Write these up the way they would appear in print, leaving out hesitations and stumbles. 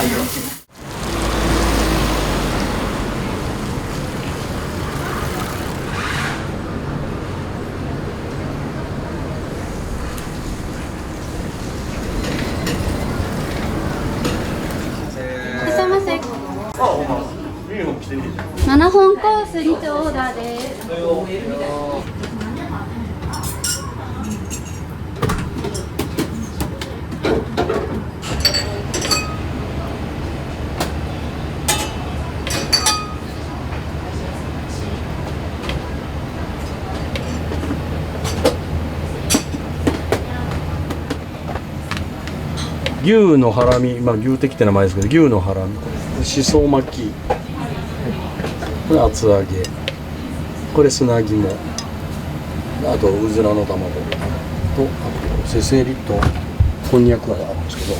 7本コース2丁オーダーです。牛のハラミ、牛テキって名前ですけど、牛のハラミ、しそ巻き、これ厚揚げ、これ砂肝、あとうずらの卵と、あとせせりとこんにゃくがあるんですけど、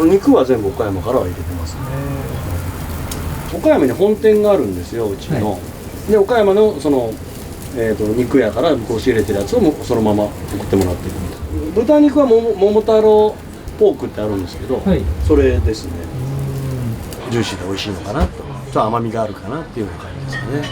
肉は全部岡山からは入れてますね。岡山に本店があるんですよ、うちの。で岡山のその、肉屋から向こう仕入れてるやつをそのまま送ってもらってるんです。豚肉は桃太郎ポークってあるんですけど、それですね。ジューシーで美味しいのかなと、ちょっと甘みがあるかなっていうような感じですかね。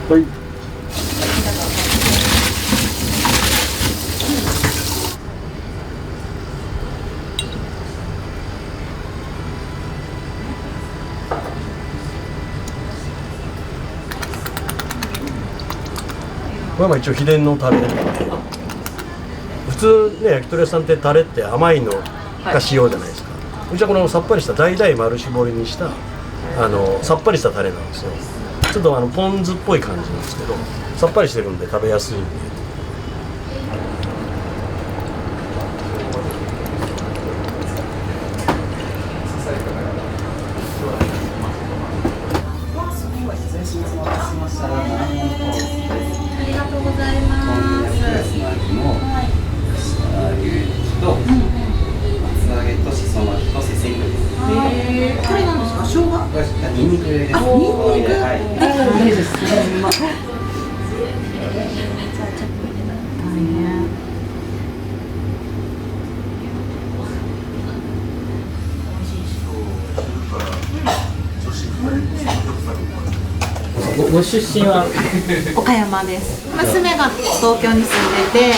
はい。これは一応秘伝のタレ。普通ね、焼き鳥屋さんってタレって甘いのが使用じゃないですか。うちはこのさっぱりした大々丸絞りにしたさっぱりしたタレなんですよ。ちょっとポン酢っぽい感じなんですけど、さっぱりしてるんで食べやすいんで。ありがとうございます。これなんですか？生姜？ニンニクです。あ、ニンニク。はい。大丈夫です。じゃあちょっと入れない。ご出身は岡山です。娘が東京に住んでて、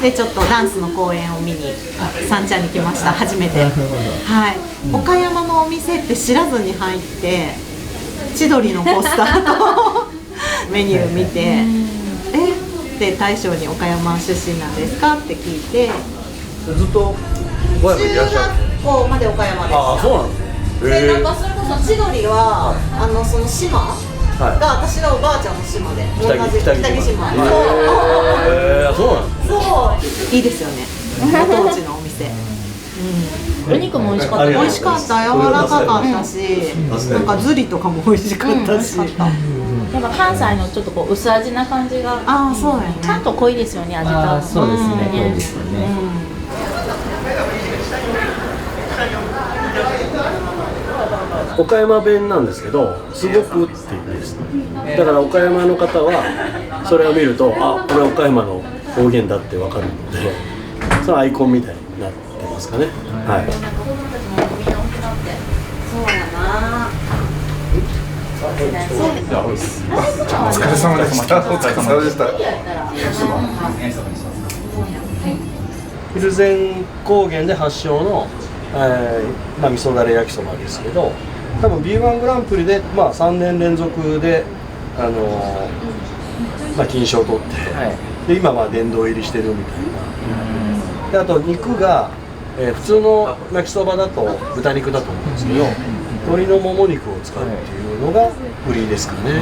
でちょっとダンスの公演を見に三茶に来ました。初めて。はい。岡山のお店って知らずに入って、千鳥のポスターとメニュー見て、で大将に岡山出身なんですかって聞いて、ずっと岡山にいらっしゃる。中学校まで岡山でした。ああ、そうなんですね。でなんかそれこそ千鳥は、その島が私のおばあちゃんの島で、同じ北木島。そうなんです。そういいですよね。ご当地のお店。お肉も美味しかった。美味しかった。柔らかかったし、なんかズリとかも美味しかったし。やっぱ関西のちょっとこう薄味な感じが、そうやね。ちゃんと濃いですよね、味が。そうですね、濃いですよね。岡山弁なんですけど、すごくっていうです。だから岡山の方はそれを見ると、あ、これ岡山の方言だってわかるので、そのアイコンみたいになってますかね。はい。そうやな。お疲れ様でした。お疲れ様でした。蒜山高原で発祥の、味噌だれ焼きそばですけど、多分 B1 グランプリで、3年連続で、金賞を取って、で今殿堂入りしてるみたいな。であと肉が、普通の焼きそばだと豚肉だと思うんですけど、鶏のもも肉を使うっていうのが売りですかね。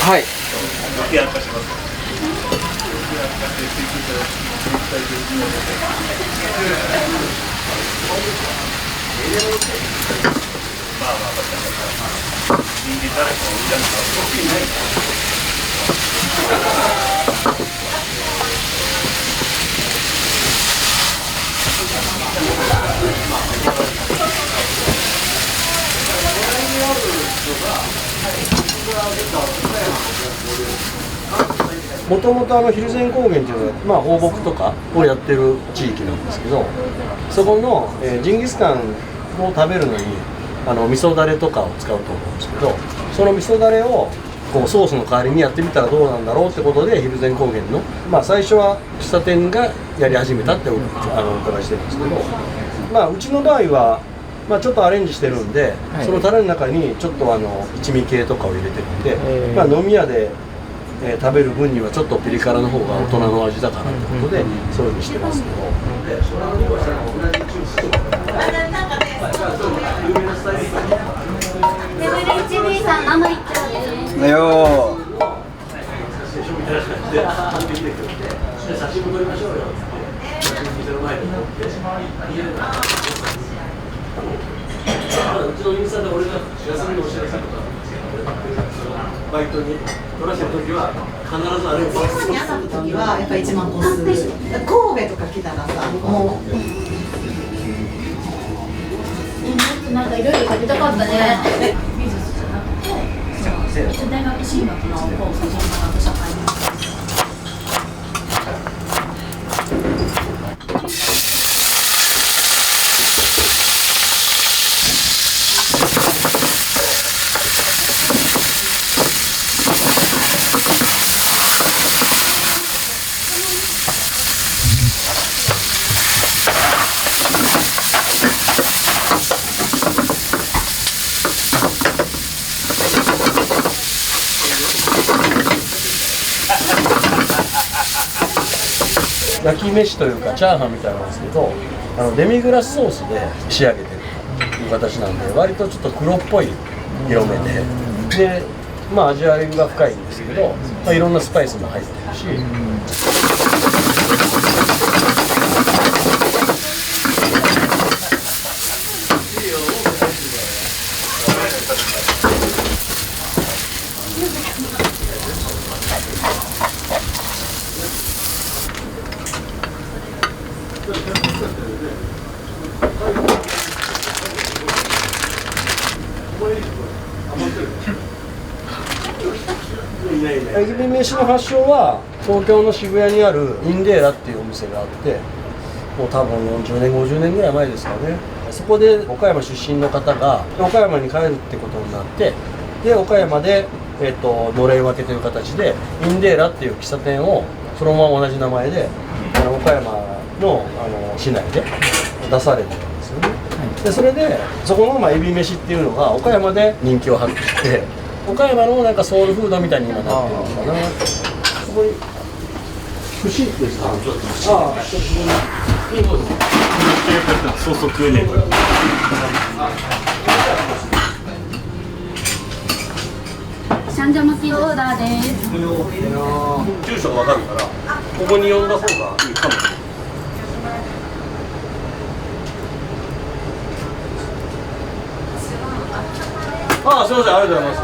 はい。もともと蒜山高原っていうのは、放牧とかをやってる地域なんですけど、そこの、ジンギスカンを食べるのに味噌だれとかを使うと思うんですけど、その味噌だれをこうソースの代わりにやってみたらどうなんだろうってことで蒜山高原の、最初は喫茶店がやり始めたってお伺いしてるんですけど、うちの場合はちょっとアレンジしてるんで、そのタレの中にちょっと一味系とかを入れてるんで、飲み屋で食べる分にはちょっとピリ辛の方が大人の味だからってことで、そういうふうにしてますけど。WHB さん生一丁です。よ写真も撮りましょうよ。店の前で撮って。うちのインスタで俺が休みのお知らせとか。バイトに取らせるときは必ずあれをそこに当たった時はやっぱ1万個数神戸とか来たらさもうなんかいろいろ食べたかったね。美術じゃなくて大学進学のコースじゃなくて社会の焼き飯というかチャーハンみたいなんですけど、デミグラスソースで仕上げてるという形なんで、割とちょっと黒っぽい色目で、味わいが深いんですけど、いろんなスパイスも入ってるし。エビ飯の発祥は東京の渋谷にあるインデーラっていうお店があって、もう多分40年50年ぐらい前ですかね。そこで岡山出身の方が岡山に帰るってことになって、で岡山で、のれん分けという形でインデーラっていう喫茶店をそのまま同じ名前で岡山の市内で出されてるんですよね。でそれでそこのエビ飯っていうのが岡山で人気を博して岡山のなんかソウルフードみたいに今なってるのかな。そこに串ですか。ああ、ちょっといいことです。そうそう食えねえから。シャンジャ巻きオーダーです。住所がわかるからここに呼んだ方がいいかも。ああ、すみません、ありがとうございます。あ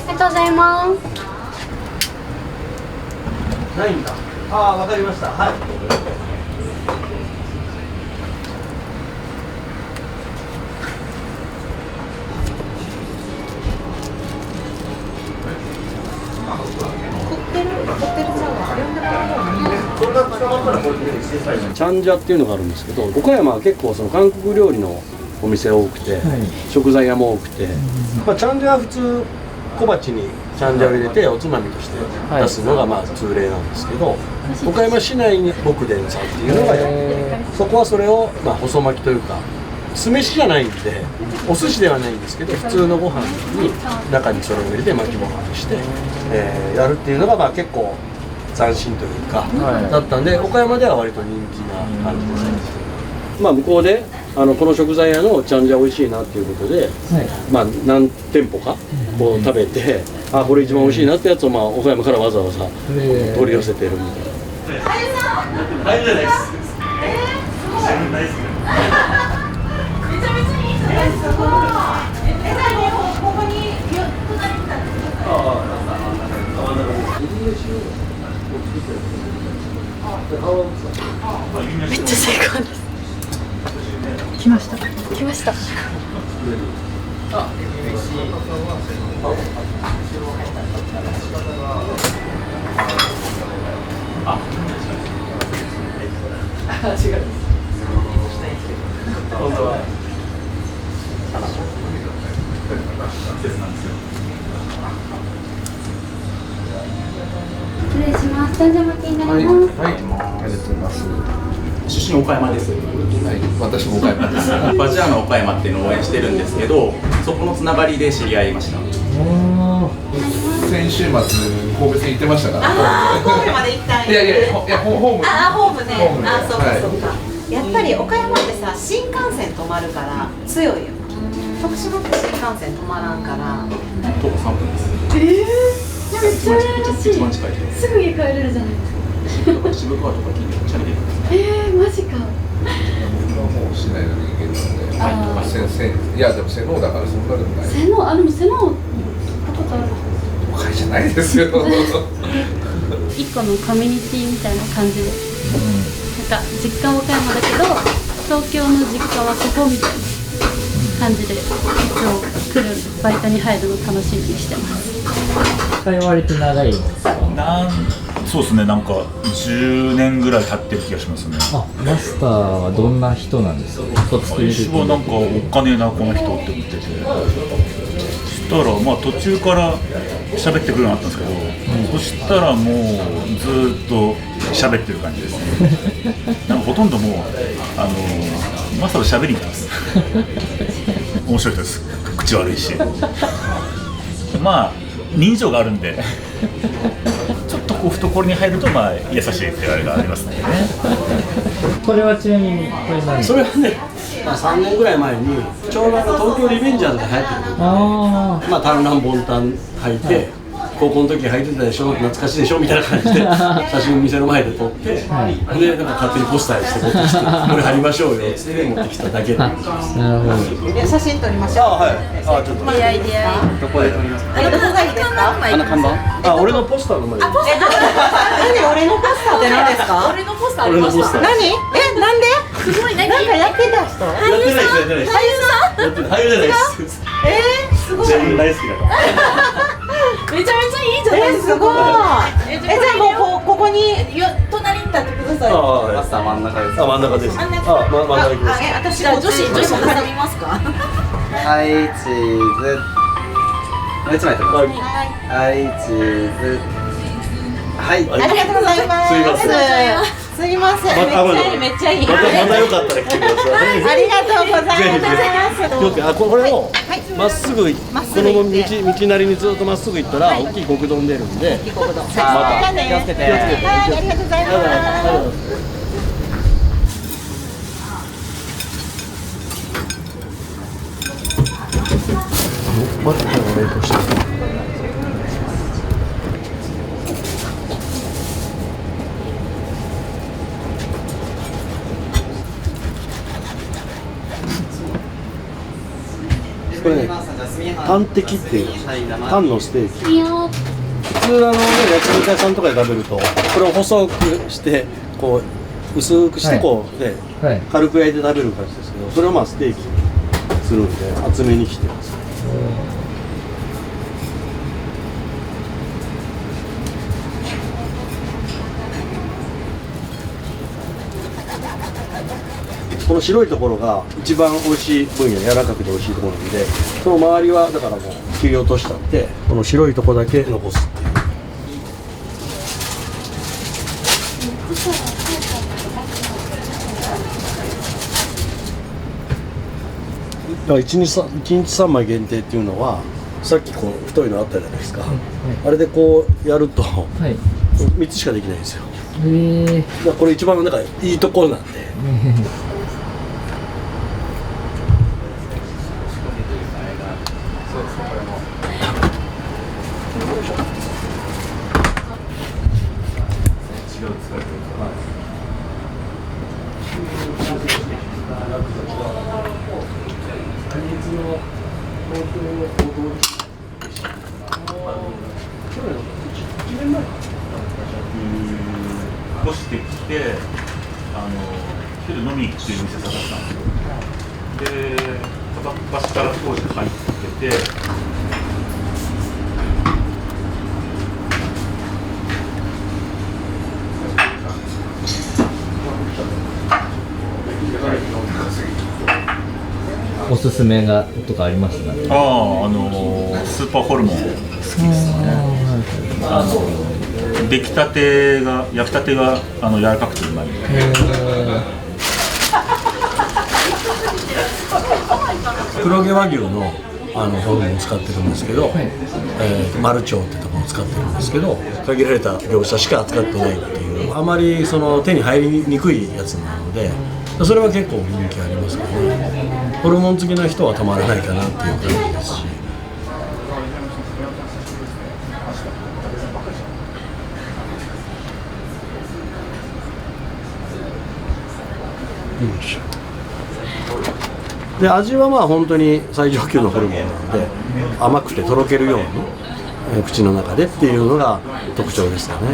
りがとうございます。ないんだ。ああ、わかりました。はい。チャンジャっていうのがあるんですけど、岡山は結構その韓国料理のお店多くて、食材屋も多くて、チャンジャは普通小鉢にチャンジャを入れておつまみとして出すのが通例なんですけど、岡山市内に牧伝さんっていうのがやって、そこはそれを細巻きというか酢飯じゃないんでお寿司ではないんですけど、普通のご飯に中にそれを入れて巻きご飯にして、やるっていうのが結構斬新というか、だったんで岡山では割と人気な感じですね。向こうでこの食材屋のチャンジャ美味しいなっていうことで、何店舗かこう食べて、あ、これ一番美味しいなってやつを岡山からわざわざ取り寄せてるみたいな。はいじゃないです。めっちゃ成功です。来ました。来ました。失礼します。チャンジャ巻きになります。はい、ありがとうございます。出身岡山です。はい、私も岡山です。バジャーの岡山っていうのを応援してるんですけど、そこのつながりで知り合いました。先週末神戸線行ってましたから。神戸まで行ったんや。いやホーム。ホームね。ホームそうかそうか。やっぱり岡山ってさ、新幹線止まるから強いよ。徳島って新幹線止まらんから。徒歩3分です。めっちゃ羨ましい。一番近いです。すぐ家帰れるじゃないですか。渋川とか近所チャリで。マジか。僕はもう市内の人間なので、いやでも瀬能だからそんなでもない。でも瀬能行ったことある。都会じゃないですよ。一個のコミュニティみたいな感じで、なんか実家は岡山だけど東京の実家はここみたいな感じでいつも来るバイトに入るの楽しみにしてます。使い割と長いんですか？そうですね、なんか10年ぐらい経ってる気がしますね。あ、マスターはどんな人なんですか？最初はなんかおっかねえなこの人って思ってて、そしたら途中から喋ってくるようになったんですけど、そしたらもうずっと喋ってる感じですね。なんかほとんどもうマスターと喋りに行ってます。面白い人です。口悪いし。人情があるんで。ちょっと懐に入ると優しいってあれがありますね。これはちなみにこれ何？それはね、3年ぐらい前にちょうど東京リベンジャーズが流行ってる時に短乱凡短履いて、高校の時履いてたでしょ、懐かしいでしょみたいな感じで写真店の前で撮って、でなんか勝手にポスターにして持ってきて、これ貼りましょうよっつって持ってきただけで。なるほど。写真撮りましょう。はい。ちょっと。いいアイディア。どこで撮りますか？どこがいいですか？看板？俺のポスターの前に。何俺のポスターって何ですか？俺のポスターあり俺のポスター。ました。何？なんで？すごい何？なんかやってた人？やってないです。俳優じゃないです。すごい。自分大好きだから。めちゃめちゃいいじゃないですか。すごい。じゃあもうここに隣に立ってください。マスター真ん中です。真ん中です。真ん中行きます。私じゃあ女子挟みますか。はい、チーズ。もう一枚取ります。はい、チーズ。はい、ありがとうございます。すみません。めっちゃいい。またよかったら来てください。ありがとうございます。これをまっすぐこの道なりにずっとまっすぐ行ったら大きい国道に出るんで。気をつけて。はい、ありがとうございます。また冷凍して。これね、タンテキっていうタンのステーキ。いいよ。普通焼肉屋さんとかで食べるとこれを細くしてこう薄くしてこうで軽く焼いて食べる感じですけど、それをまあステーキにするんで厚めに切ってます。この白いところが一番美味しい分野、柔らかくて美味しいところなんで、その周りはだからもう切り落としたんで、この白いところだけ残すっていう。だから1日3枚限定っていうのは、さっきこう太いのあったじゃないですか、あれでこうやると3つしかできないんですよ。だからこれ一番なんかいいところなんで。越してきて、昼飲みに行くっていう店探したんですよ。で、片っ端から当時入ってて、おすすめがとかありますか？スーパーホルモン好きですね。焼きたてが柔らかくてうまい。黒毛和牛のホルモンを使ってるんですけど、マルチョウってところを使ってるんですけど、限られた業者しか扱ってないっていう、あまりその手に入りにくいやつなので、それは結構人気ありますからね。ホルモン好きな人はたまらないかなっていう感じですし。で味はまあ本当に最上級のホルモンなので、甘くてとろけるように口の中でっていうのが特徴ですよね。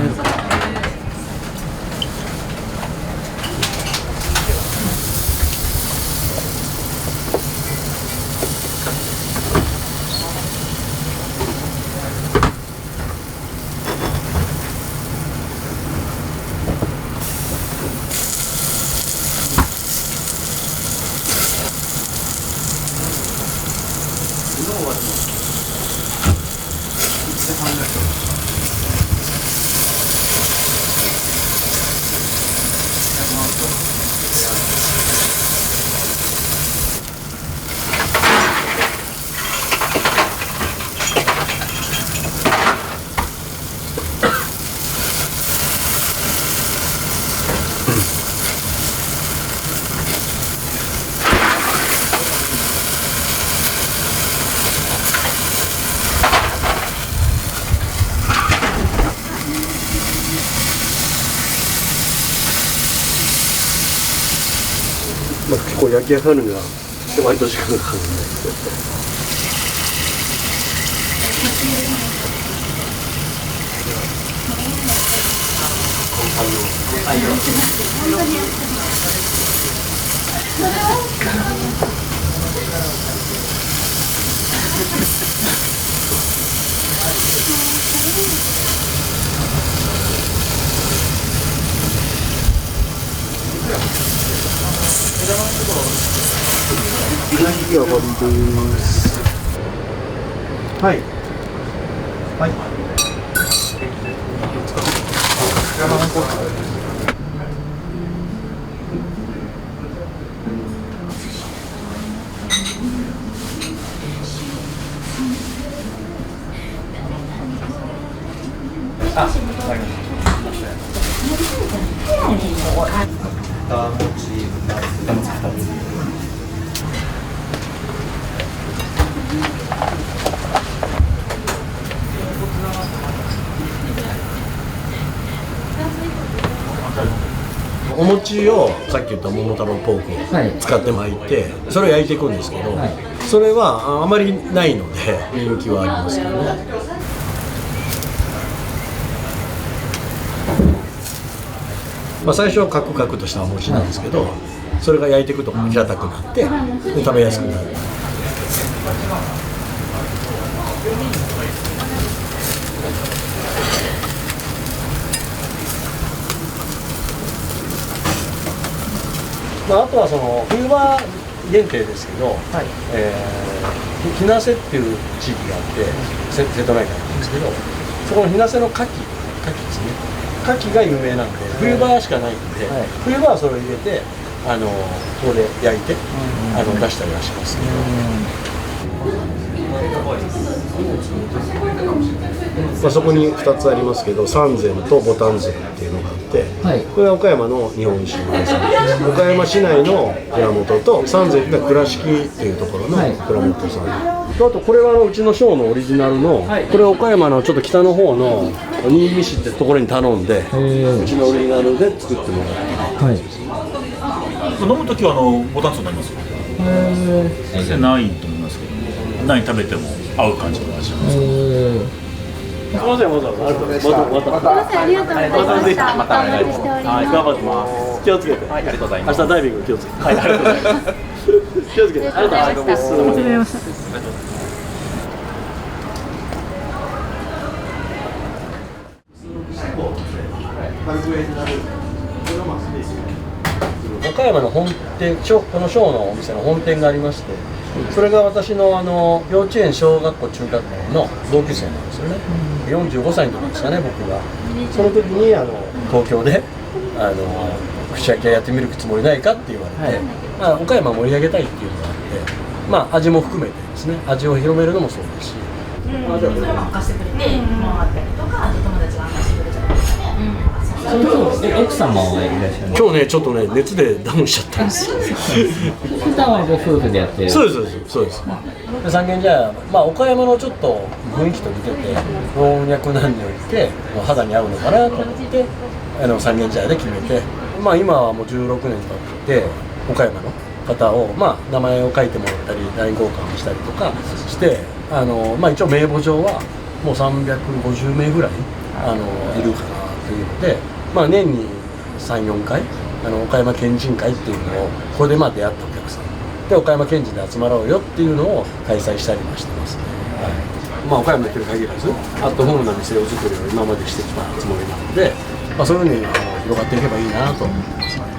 結構焼き上がるには割と時間がかかるんで。上がりです。はいはい。あ、わかりました。2文字2つ。お餅をさっき言った桃太郎ポークを使って巻いて、それを焼いていくんですけど、それはあまりないので人気はありますけどね。まあ、最初はカクカクとしたお餅なんですけど、それが焼いていくと平たくなってで食べやすくなる。まあ、あとはその冬場限定ですけど、日生っていう地域があって瀬戸内海なんですけど、そこの日生の牡蠣ですね。牡蠣が有名なんで冬場しかないんで、冬場はそれを入れてここで焼いて出したりはしますけど、まあ、そこに2つありますけど、三膳とボタン膳っていうのがあって、これは岡山の日本一のさん、岡山市内の蔵元と三膳が倉敷っていうところの蔵元さん、あとこれはうちのショーのオリジナルの、これは岡山のちょっと北の方の新見市ってところに頼んで、うちのオリジナルで作ってもらって、飲むときはボタンになりますよ。先生ないと思いますけど、何食べても合う感じの味なんですか。すみません、わざわざありがとうございます。ありがとうございました。またお願いします。頑張ってます。気をつけて。ありがとうございます。明日ダイビング気をつけて。ありがとうございます。気をつけて。ありがとうございます。ありがとうございました。岡山の本店、このショーのお店の本店がありまして、それが私の幼稚園、小学校、中学校の同級生なんですよね。45歳の時ですかね、僕が。その時に東京で串焼き屋やってみるつもりないかって言われて、まあ、岡山盛り上げたいっていうのがあって、まあ、味も含めてですね、味を広めるのもそうですし、貸してくれて回ったりとか、あと友達が貸してくれたりとかね。奥様はいらっしゃる。今日ね、ちょっとね、熱でダウンしちゃったんですよ。普段はご夫婦でやってる。そうです。で三軒茶屋、まあ岡山のちょっと雰囲気と似てて、老若男女いて肌に合うのかなと思って三軒茶屋で決めて、まあ今はもう16年経って岡山の方をまあ名前を書いてもらったり LINE 交換をしたりとかして、まあ一応名簿上はもう350名ぐらいいるかなというので。まあ、年に3、4回岡山県人会っていうのをここでまあ出会ったお客さんで岡山県人で集まろうよっていうのを開催したりもしてますね。まあ、岡山に来る限らずアットホームな店を作りを今までしてきたつもりなので、まあ、そういうふうに広がっていけばいいなと思ってます。